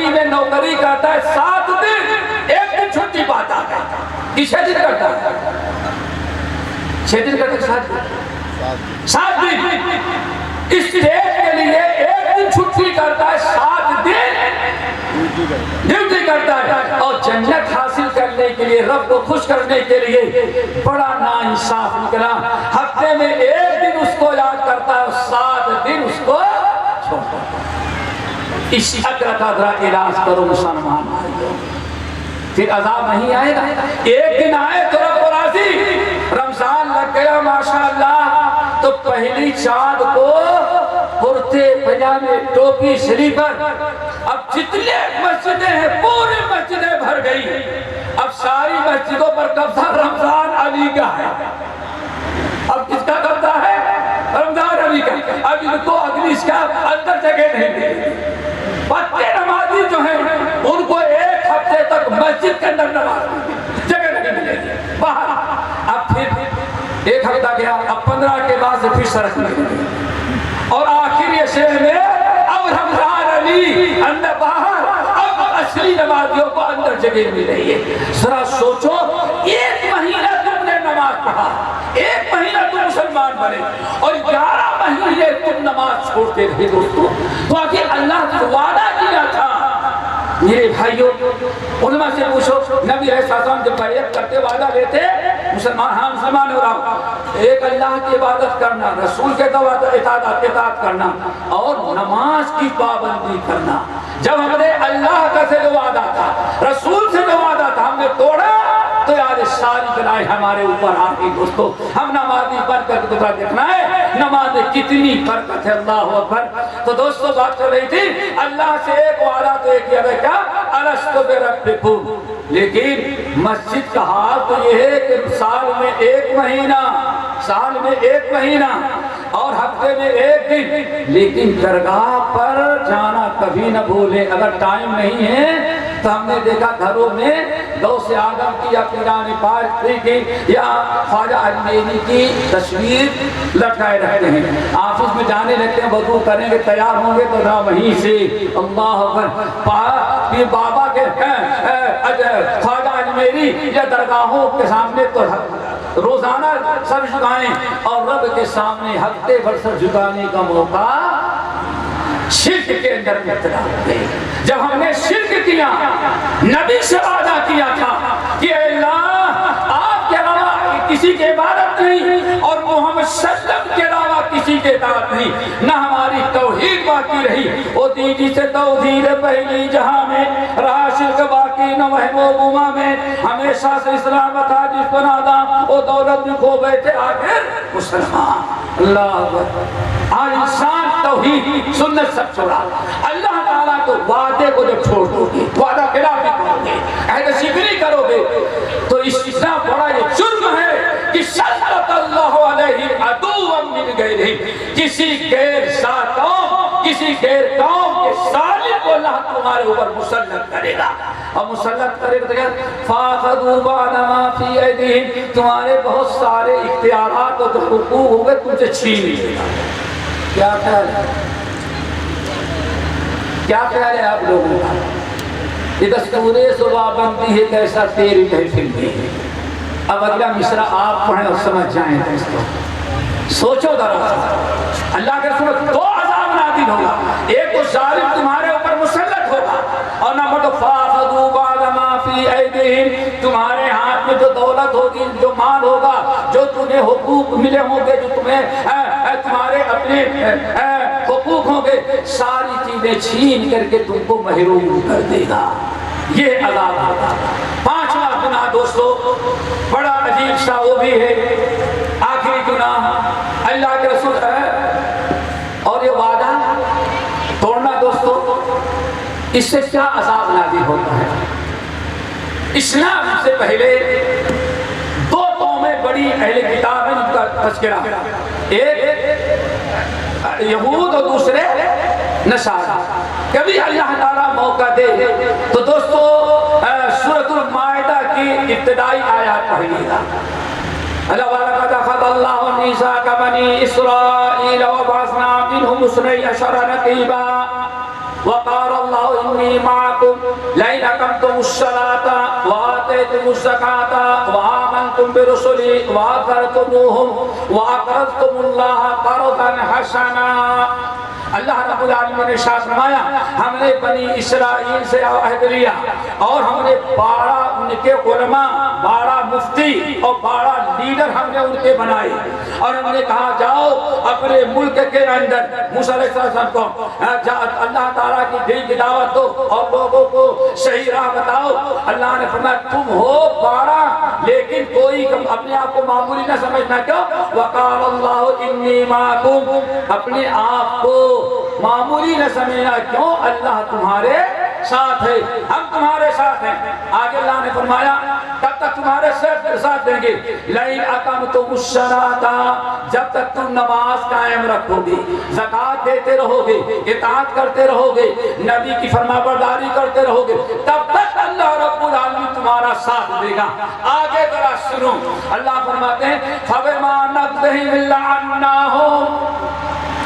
Factory میں نوکری کرتا ہے 7 دن 1 دن چھٹی پاتا ہے. کہ 6 دن کرتا ہے 6 دن کرتا ہے 7 دن. اسٹیٹ کے لیے 1 دن چھٹی کرتا ہے 7 دن ڈیوٹی کرتا ہے. اور جنت حاصل کرنے کے لیے رب کو خوش کرنے کے لیے بڑا ناانصاف نکلا. ہفتے میں 1 دن اس کو یاد کرتا ہے اور 7 دن اس کو چھوڑتا ہے. اس اقرا کا ذرا علاج کرو مسلمان بھائیو. پھر عذاب نہیں آئے گا. 1 دن آئے تو رب راضی. رمضان لگ گیا ماشاءاللہ تو پہلی چاند کو کرتے پجامے ٹوپی سلیپر. اب جتنے مسجدیں ہیں پوری مسجدیں بھر گئی. اب ساری مسجدوں پر قبضہ رمضان علی کا ہے. اب کس کا قبضہ ہے؟ رمضان علی کا. اب ان کو اگلی اس کا اندر جگہ نہیں ملے. پکے نمازی جو ہیں ان کو 1 ہفتے تک مسجد کے اندر نماز جگہ نہیں ملے گی باہر. اب پھر 1 ہفتہ گیا. اب 15 کے بعد سے پھر سڑک لگے اور آخر یہ شہر میں اب رمضان علی اندر باہر. اب اصلی نمازیوں کو اندر جگہ مل رہی ہے. ذرا سوچو 1 مہینہ تم نے نماز پڑھا, 1 مہینہ تم مسلمان بنے اور 11 مہینے تم نماز چھوڑتے رہے دوستو. تو آخر اللہ نے وعدہ کیا تھا. میرے بھائیوں علماء سے پوچھو نبی علیہ السلام جب بیعت کرتے وعدہ لیتے مسلمان ہاں مسلمان ہو رہا ہوں, ایک اللہ کی عبادت کرنا, رسول کے اطاعت کرنا اور نماز کی پابندی کرنا. جب ہم نے اللہ کا سے جو وعدہ تھا, رسول سے جو وعدہ تھا, ہم نے توڑا تو یاد ساری بلائیں ہمارے اوپر آ گئی دوستو. ہم نمازی بن کر دوسرا دیکھنا ہے نماز کتنی برکت ہے. اللہ اکبر. تو دوستو بات کر رہی تھی اللہ سے ایک وعدہ تو ایک کیا ہے کیا الستو بربکم. لیکن مسجد کا حال تو یہ ہے کہ سال میں 1 مہینہ اور ہفتے میں 1 دن. لیکن درگاہ پر جانا کبھی نہ بھولے. اگر ٹائم نہیں ہے تو ہم نے دیکھا گھروں میں غوث اعظم کی یا پیران پاک کی یا خواجہ اجمیری کی تصویر لٹکائے رہتے ہیں. آفس میں جانے لگتے ہیں, وضو کریں گے تیار ہوں گے تو نہ وہیں سے اللہ اکبر پیر بابا کے خواجہ اجمیری یا درگاہوں کے سامنے تو روزانہ سر جھکائیں اور رب کے سامنے ہفتے بھر سر جھکانے کا موقع شرک کے اندر ابتلا ہوئے. جب ہم نے شرک کیا نبی سے وعدہ کیا تھا کہ اے اللہ آپ کے علاوہ کسی کی عبادت نہیں اور محمد صلی اللہ علیہ وسلم کے علاوہ کسی کی اطاعت نہیں, نہ ہماری توحید باقی رہی. وہ دیجی سے توحید پہلی جہاں میں رہا شرک باقی نہ وہم و گما میں. ہمیشہ سے اسلام تھا جس پر نادام وہ دولت میں کھو بیٹھے آخر مسلمان. اللہ اکبر. آج انسان توحید سنت سب چھوڑا. اللہ تعالیٰ کو وعدے کو جب چھوڑ دو گے, وعدہ خلافی کرو گے, عہد شکری کرو گے تو اتنا بڑا یہ جرم ہے کہ سلط اللہ علیہ عدوا من غیرہ. کسی غیر ذات قوم, کسی غیر قوم کے ظالم کو اللہ تمہارے اوپر مسلط کرے گا. اور مسلط کرے گا تو کیا فاخذوا بعد ما فی ایدیہم, تمہارے بہت سارے اختیارات اور حقوق ہوں گے تم سے چھین لے گا. کیا خیال ہے, کیا خیال ہے آپ لوگوں کا؟ یہ دستور زبان بندی ہے کیسا تیری محفل میں. اب اگلا مصرع آپ پڑھیں اور سمجھ جائیں دوستو. سوچو ذرا, اللہ کے رسول 2 عذاب نازل ہوگا. ایک تو ظالم تمہارے اوپر مسلط ہوگا اور نمبر 2 فاخذوا بعد ما فی ایدیہم, تمہارے ہاتھ میں جو دولت ہوگی, جو مال ہوگا, جو تمہیں حقوق ملے ہوں گے, جو تمہیں تمہارے اپنے حقوق ہوں گے, ساری چیزیں چھین کر کے تم کو محروم کر دے گا. یہ عذاب ہوگا. 5واں گناہ دوستو بڑا عجیب سا وہ بھی ہے, آخری گناہ اللہ کے رسول ہے اور یہ وعدہ توڑنا دوستو. اس سے کیا عذاب نازل ہوتا ہے؟ اسلام سے پہلے 2 قومیں بڑی اہل کتاب ہیں جن کا تذکرہ, ایک یہود اور دوسرے نصارہ. کبھی اللہ تعالیٰ موقع دے تو دوستو سورۃ المائدہ کی ابتدائی آیات پڑھیے گا. وَلَقَدْ أَخَذَ اللَّهُ مِيثَاقَ بَنِي إِسْرَائِيلَ وَبَعَثْنَا مِنْهُمُ اثْنَيْ عَشَرَ نَقِيبًا. وقال اللہ انی معکم لئن اقمتم الصلاۃ وآتیتم الزکاۃ وآمنتم برسلی وآذرتموہم وأقرضتم اللہ قرضا حسنا. اللہ رب العالمین نے ارشاد فرمایا ہم نے بنی اسرائیل سے عہد لیا اور ہم نے 12 ان کے علماء 12 مفتی اور 12 لیڈر ہم نے ان کے بنائے اور ہم نے کہا جاؤ اپنے ملک کے اندر موسیٰ علیہ السلام کو اللہ تعالیٰ کی دین کی دعوت دو اور لوگوں کو صحیح راہ بتاؤ. اللہ نے فرمایا تم ہو 12 لیکن کوئی اپنے آپ کو معمولی نہ سمجھنا. کیوں؟ وقال اللہ انی معکم, اپنے آپ کو معمولی نہ سمجھنا. کیوں؟ اللہ تمہارے ساتھ ہے, ہم تمہارے ساتھ ہیں. آگے اللہ نے فرمایا کب تک تمہارے ساتھ دیں گے؟ لئن اقمتم الصلاۃ, جب تک تم نماز قائم رکھو گے, زکوٰۃ دیتے رہو گے, اطاعت کرتے رہو گے, نبی کی فرمانبرداری کرتے رہو گے, تب تک اللہ رب العالمین تمہارا ساتھ دے گا. آگے ذرا سنو, اللہ فرماتے ہیں فبما نقضهم لعناهم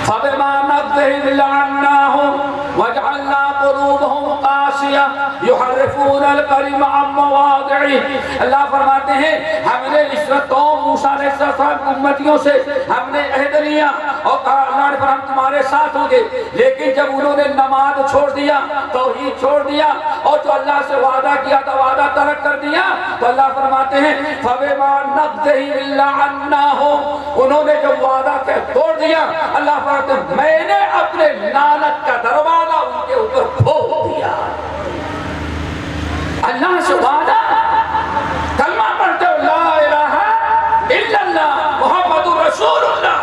فبما نقضهم لعناهم وجعلنا قلوبهم قاسية يحرفون الكلم عن مواضعه. اللہ فرماتے ہیں ہم نے اس قوم موسیٰ علیہ السلام کی امتیوں سے ہم نے عہد لیا اور کہا اللہ نے فرمایا ہم تمہارے ساتھ ہوں گے, لیکن جب انہوں نے نماز چھوڑ دیا, توحید چھوڑ دیا اور جو اللہ سے وعدہ کیا تھا وعدہ ترک کر دیا, تو اللہ فرماتے ہیں فبما نقضهم لعناهم, انہوں نے جب وعدہ توڑ دیا اللہ فرماتے ہیں میں نے اپنے لعنت کا دروازہ ان کے اوپر کھول دیا. اللہ سے وعدہ, کلمہ پڑھتے ہو لا الہ الا اللہ محمد رسول اللہ,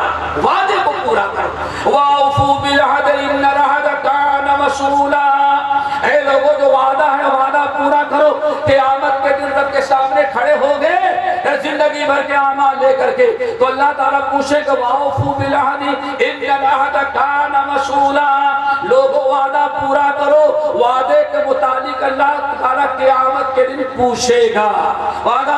وعدے کو پورا کرو. وَأَوْفُوا بِالْعَهْدِ إِنَّ الْعَهْدَ كَانَ مَسْئُولًا, اے لوگوں جو وعدہ ہے وعدہ پورا کرو. قیامت کے دن رب کے سامنے کھڑے ہو گئے زندگی بھر کے اعمال لے کر کے, تو اللہ تعالیٰ پوچھے کہ وَأَوْفُوا بِالْعَهْدِ إِنَّ الْعَهْدَ كَانَ مَسْئُولًا, لوگوں وعدہ پورا کرو. وعدے کے متعلق اللہ تعالیٰ قیامت کے دن پوچھے گا. وعدہ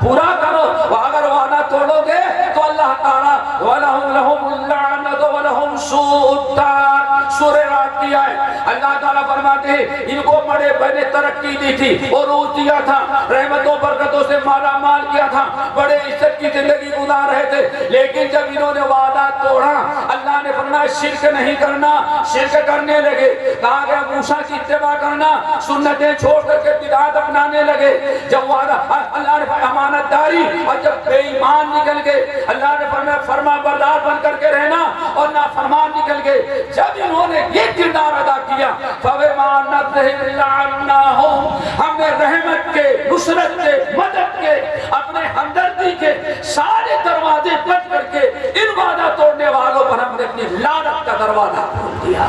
پورا کرو, اگر وعدہ توڑو گے تو اللہ تعالیٰ وَلَهُمُ اللَّعْنَةُ وَلَهُمْ سُوءُ الدَّارِ سورہ رات کی آئے. اللہ تعالیٰ فرماتے ہیں ان کو بڑے بڑے ترقی دی تھی اور روز دیا تھا, رحمتوں برکتوں سے مالا مال کیا تھا, بڑے عزت کی زندگی گزار رہے تھے, لیکن جب انہوں نے وعدہ توڑا اللہ نے فرمایا شرک نہیں کرنا, شرک کرنے لگے. کہا گیا موسیٰ کی اتباع کرنا, سنتیں چھوڑ کر کے بدعات اپنانے لگے. جب وعدہ اللہ نے فرمایا امانت داری, اور جب بے ایمان نکل گئے اللہ نے فرمایا فرما بردار بن کر کے رہنا, اور نافرمان نکل گئے. جب انہوں نے یہ کردار ادا کیا فَبِمَا نَقْضِهِمْ لَعَنَّاهُمْ, ہم نے رحمت کے, نصرت کے, مدد کے, اپنے ہمدردی کے سارے دروازے بند کر کے ان وعدہ توڑنے والوں پر ہم نے اپنی لعنت کا دروازہ کھول دیا.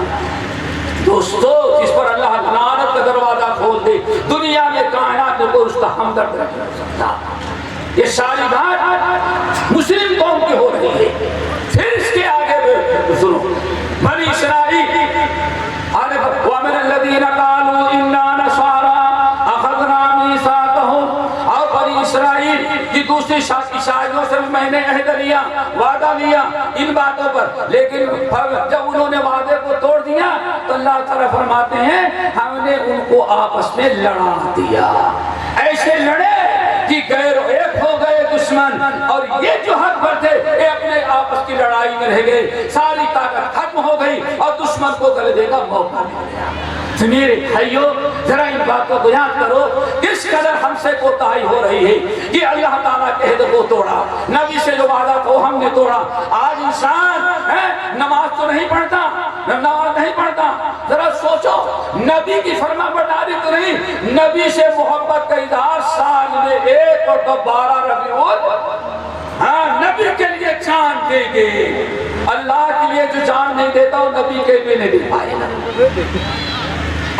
دوستو جس پر اللہ لعنت کا دروازہ کھول دے دنیا میں کائنات میں کوئی اس کا ہمدرد نہیں ہو سکتا. یہ ساری بات مسلم قوم کی ہو رہی ہے. پھر اس کے آگے سنو بنی اسرائیل وَمِنَ الَّذِينَ قَالُوا إِنَّا نَصَارَىٰ أَخَذْنَا مِيثَاقَهُمْ, اور بنی اسرائیل کی دوسری عیسائیوں سے میں نے عہد لیا, وعدہ لیا ان باتوں پر, لیکن جب انہوں نے وعدے کو توڑ دیا تو اللہ تعالیٰ فرماتے ہیں ہم نے ان کو آپس میں لڑا دیا. ایسے لڑے کہ غیر ایک ہو گئے دشمن, اور یہ جو حق پر تھے یہ اپنے آپس کی لڑائی میں رہ گئے, ساری طاقت ختم ہو گئی اور دشمن کو غلبے کا موقع مل گیا. میرے بھائیو ذرا ان باتوں کو یاد کرو کس قدر ہم سے کوتاہی ہو رہی ہے کہ اللہ تعالیٰ کے عہد کو توڑا, نبی سے جو وعدہ تھا ہم نے توڑا. آج انسان نماز تو نہیں پڑھتا, نماز نہیں پڑھتا. ذرا سوچو نبی کی فرما برداری تو نہیں, نبی سے محبت کا اظہار سال میں 1 اور 12 ربیع الاول, نبی کے لیے جان دے گے. اللہ کے لیے جو جان نہیں دیتا وہ نبی کے لیے نہیں دے پائے گا.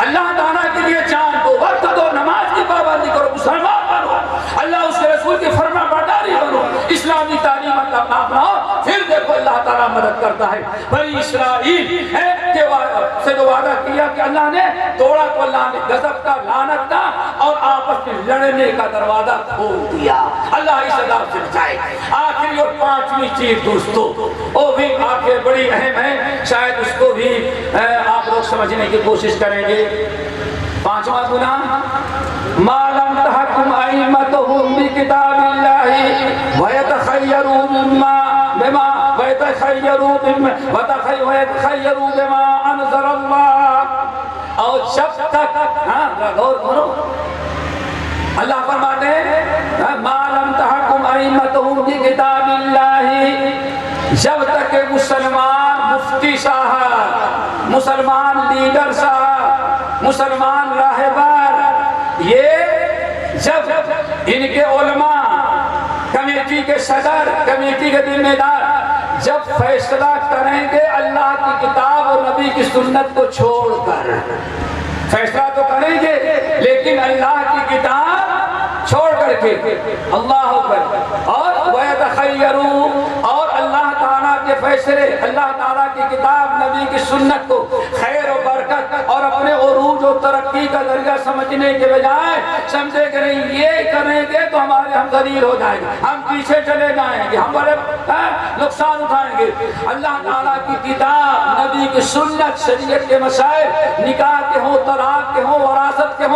اللہ تعالیٰ کے لیے جان دو, وقت دو, نماز کی پابندی کرو, مسلمان بنو, اللہ اس کے رسول کی فرما برداری بنو, اسلامی تعلیمات اپناؤ, پھر دیکھو کو اللہ تعالیٰ مدد کرتا ہے. بنی اسرائیل کے سے جو وعدہ کیا کہ اللہ نے توڑا تو اللہ نے غضب کا، لعنت کا اور آپس میں لڑنے کا دروازہ کھول دیا. اللہ اس عذاب سے بچائے. آخری اور پانچویں چیز دوستو، وہ بھی آگے بڑی اہم ہے، شاید اس کو بھی آپ لوگ سمجھنے کی کوشش کریں گے. پانچواں گناہ، ما لم تحکم ائمتهم بکتاب اللہ ویتخیروا بما انزل اللہ. اور جب تک غور کرو، اللہ فرماتے ہیں ما لم تحکم ائمتهم بکتاب اللہ، جب تک کہ مسلمان مفتی صاحب، مسلمان لیڈر صاحب، مسلمان راہبر، یہ جب ان کے علماء، کمیٹی کے صدر، کمیٹی کے ذمہ دار جب فیصلہ کریں گے اللہ کی کتاب اور نبی کی سنت کو چھوڑ کر، فیصلہ تو کریں گے لیکن اللہ کی کتاب چھوڑ کر کے، اللہ اکبر، اور وَيَتَخَيَّرُوا، اور اللہ تعالیٰ کے فیصلے، اللہ تعالیٰ کی کتاب، نبی کی سنت کو خیر و برکت اور اپنے عروج و ترقی کا ذریعہ سمجھنے کے بجائے سمجھے کہ نہیں یہ کریں گے تو ہمارے ہم ذلیل ہو جائیں گے، ہم پیچھے چلے جائیں گے، ہم بڑے نقصان اٹھائیں گے. اللہ تعالیٰ کی کتاب، نبی کی سنت، شریعت کے مسائل، نکاح کے ہوں، طلاق کے ہوں، وراثت کے ہوں،